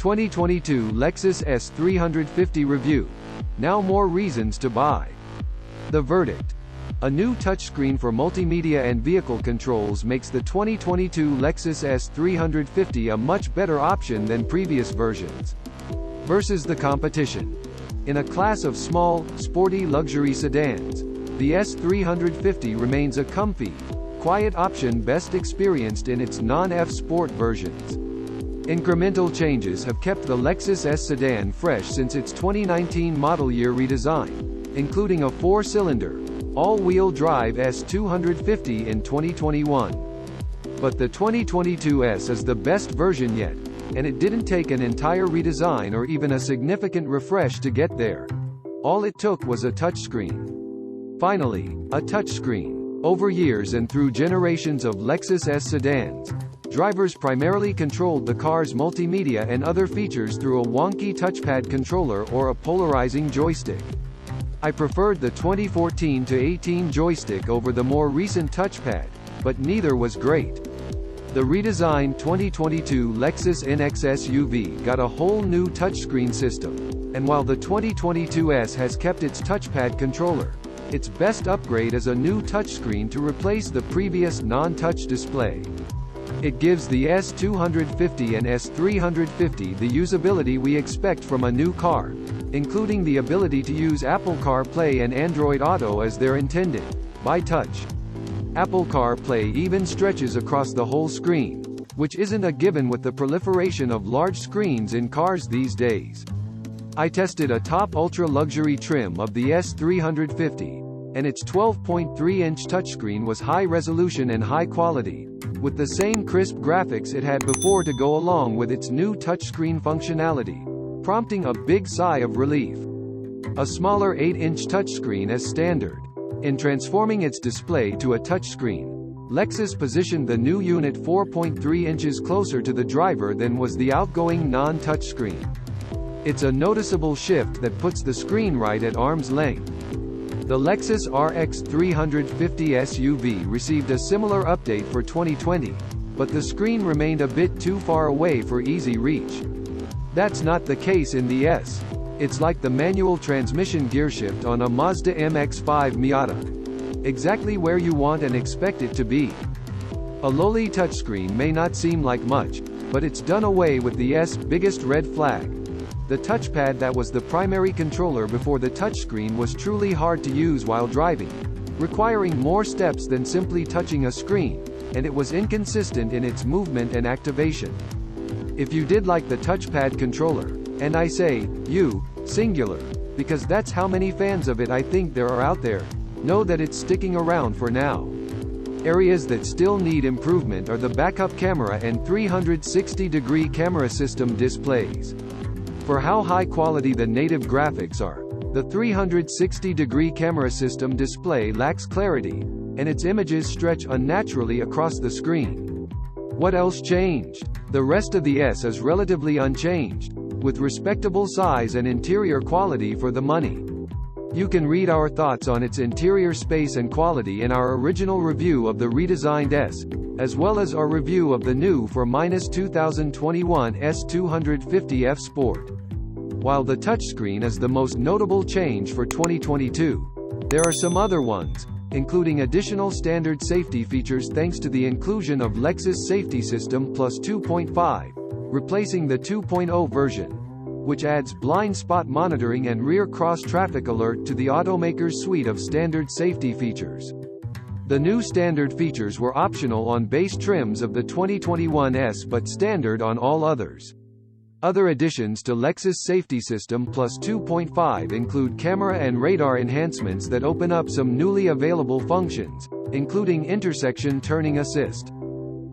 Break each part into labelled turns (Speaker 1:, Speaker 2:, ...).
Speaker 1: 2022 Lexus S350 review. Now more reasons to buy. The verdict. A new touchscreen for multimedia and vehicle controls makes the 2022 Lexus S350 a much better option than previous versions. Versus the competition. In a class of small, sporty luxury sedans, the S350 remains a comfy, quiet option best experienced in its non-F Sport versions. Incremental changes have kept the Lexus S sedan fresh since its 2019 model year redesign, including a 4-cylinder, all-wheel drive S250 in 2021. But the 2022 S is the best version yet, and it didn't take an entire redesign or even a significant refresh to get there. All it took was a touchscreen. Finally, a touchscreen. Over years and through generations of Lexus S sedans, drivers primarily controlled the car's multimedia and other features through a wonky touchpad controller or a polarizing joystick. I preferred the 2014-18 joystick over the more recent touchpad, but neither was great. The redesigned 2022 Lexus NX SUV got a whole new touchscreen system, and while the 2022 S has kept its touchpad controller, its best upgrade is a new touchscreen to replace the previous non-touch display. It gives the S250 and S350 the usability we expect from a new car, including the ability to use Apple CarPlay and Android Auto as they're intended, by touch. Apple CarPlay even stretches across the whole screen, which isn't a given with the proliferation of large screens in cars these days. I tested a top ultra-luxury trim of the S350, and its 12.3-inch touchscreen was high resolution and high quality, with the same crisp graphics it had before to go along with its new touchscreen functionality, prompting a big sigh of relief. A smaller 8-inch touchscreen as standard. In transforming its display to a touchscreen, Lexus positioned the new unit 4.3 inches closer to the driver than was the outgoing non-touchscreen. It's a noticeable shift that puts the screen right at arm's length. The Lexus RX 350 SUV received a similar update for 2020, but the screen remained a bit too far away for easy reach. That's not the case in the S. It's like the manual transmission gearshift on a Mazda MX-5 Miata. Exactly where you want and expect it to be. A lowly touchscreen may not seem like much, but it's done away with the S' biggest red flag. The touchpad that was the primary controller before the touchscreen was truly hard to use while driving, requiring more steps than simply touching a screen, and it was inconsistent in its movement and activation. If you did like the touchpad controller, and I say, you, singular, because that's how many fans of it I think there are out there, know that it's sticking around for now. Areas that still need improvement are the backup camera and 360-degree camera system displays. For how high quality the native graphics are, the 360-degree camera system display lacks clarity, and its images stretch unnaturally across the screen. What else changed? The rest of the S is relatively unchanged, with respectable size and interior quality for the money. You can read our thoughts on its interior space and quality in our original review of the redesigned S, as well as our review of the new for -2021 S250 F Sport. While the touchscreen is the most notable change for 2022, there are some other ones, including additional standard safety features thanks to the inclusion of Lexus Safety System Plus 2.5, replacing the 2.0 version, which adds blind spot monitoring and rear cross-traffic alert to the automaker's suite of standard safety features. The new standard features were optional on base trims of the 2021 S but standard on all others. Other additions to Lexus Safety System Plus 2.5 include camera and radar enhancements that open up some newly available functions, including intersection turning assist.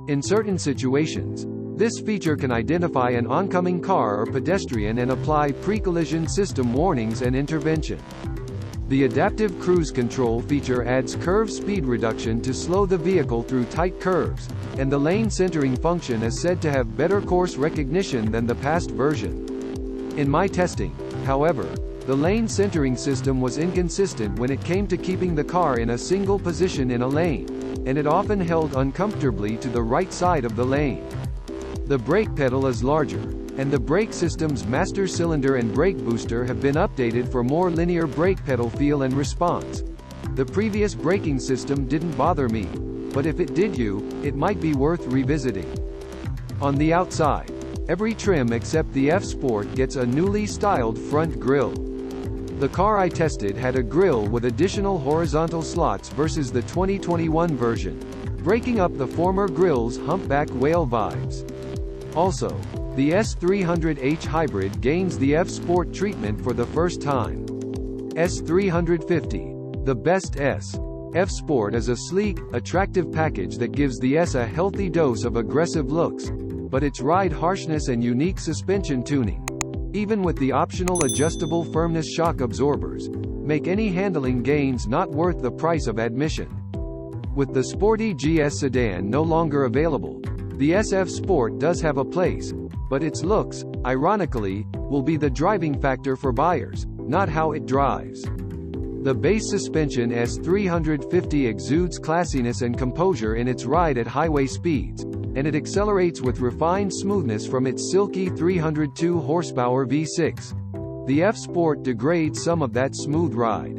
Speaker 1: In certain situations, this feature can identify an oncoming car or pedestrian and apply pre-collision system warnings and intervention. The adaptive cruise control feature adds curve speed reduction to slow the vehicle through tight curves, and the lane centering function is said to have better course recognition than the past version. In my testing, however, the lane centering system was inconsistent when it came to keeping the car in a single position in a lane, and it often held uncomfortably to the right side of the lane. The brake pedal is larger, and the brake system's master cylinder and brake booster have been updated for more linear brake pedal feel and response. The previous braking system didn't bother me, but if it did you, it might be worth revisiting. On the outside, every trim except the F Sport gets a newly styled front grille. The car I tested had a grille with additional horizontal slots versus the 2021 version, breaking up the former grille's humpback whale vibes. Also, the S300h Hybrid gains the F Sport treatment for the first time. S350, the best S. F Sport is a sleek, attractive package that gives the S a healthy dose of aggressive looks, but its ride harshness and unique suspension tuning, even with the optional adjustable firmness shock absorbers, make any handling gains not worth the price of admission. With the sporty GS sedan no longer available, the SF Sport does have a place, but its looks, ironically, will be the driving factor for buyers, not how it drives. The base suspension S350 exudes classiness and composure in its ride at highway speeds, and it accelerates with refined smoothness from its silky 302 horsepower V6. The F Sport degrades some of that smooth ride.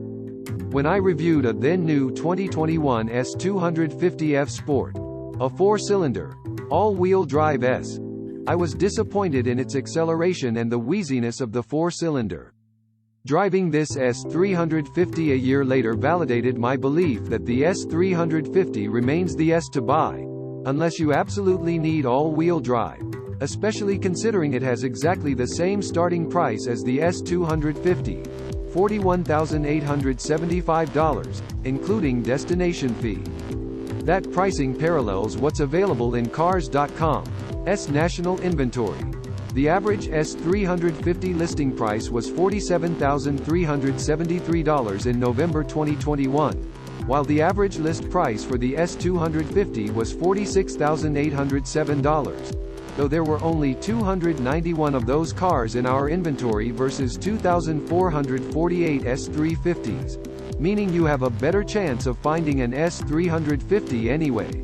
Speaker 1: When I reviewed a then-new 2021 S250 F Sport, a 4-cylinder, all-wheel drive S, I was disappointed in its acceleration and the wheeziness of the 4-cylinder. Driving this S350 a year later validated my belief that the S350 remains the S to buy, unless you absolutely need all-wheel drive, especially considering it has exactly the same starting price as the S250, $41,875, including destination fee. That pricing parallels what's available in Cars.com's national inventory. The average S350 listing price was $47,373 in November 2021, while the average list price for the S250 was $46,807, though there were only 291 of those cars in our inventory versus 2,448 S350s, meaning you have a better chance of finding an S350 anyway.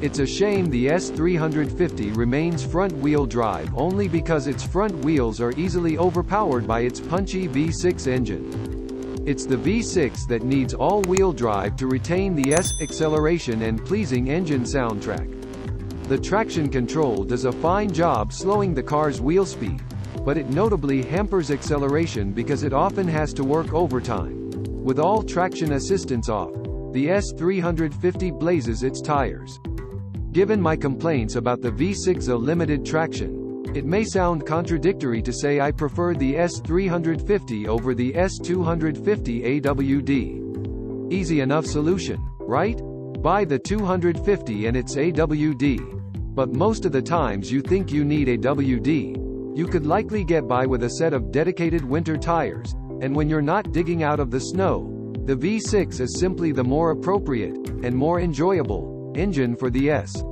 Speaker 1: It's a shame the S350 remains front-wheel drive only because its front wheels are easily overpowered by its punchy V6 engine. It's the V6 that needs all-wheel drive to retain the S acceleration and pleasing engine soundtrack. The traction control does a fine job slowing the car's wheel speed, but it notably hampers acceleration because it often has to work overtime. With all traction assistance off, the S350 blazes its tires. Given my complaints about the V6's limited traction, it may sound contradictory to say I prefer the S350 over the S250 AWD. Easy enough solution, right? Buy the 250 and it's AWD. But most of the times you think you need AWD, you could likely get by with a set of dedicated winter tires, and when you're not digging out of the snow, the V6 is simply the more appropriate, and more enjoyable, engine for the S.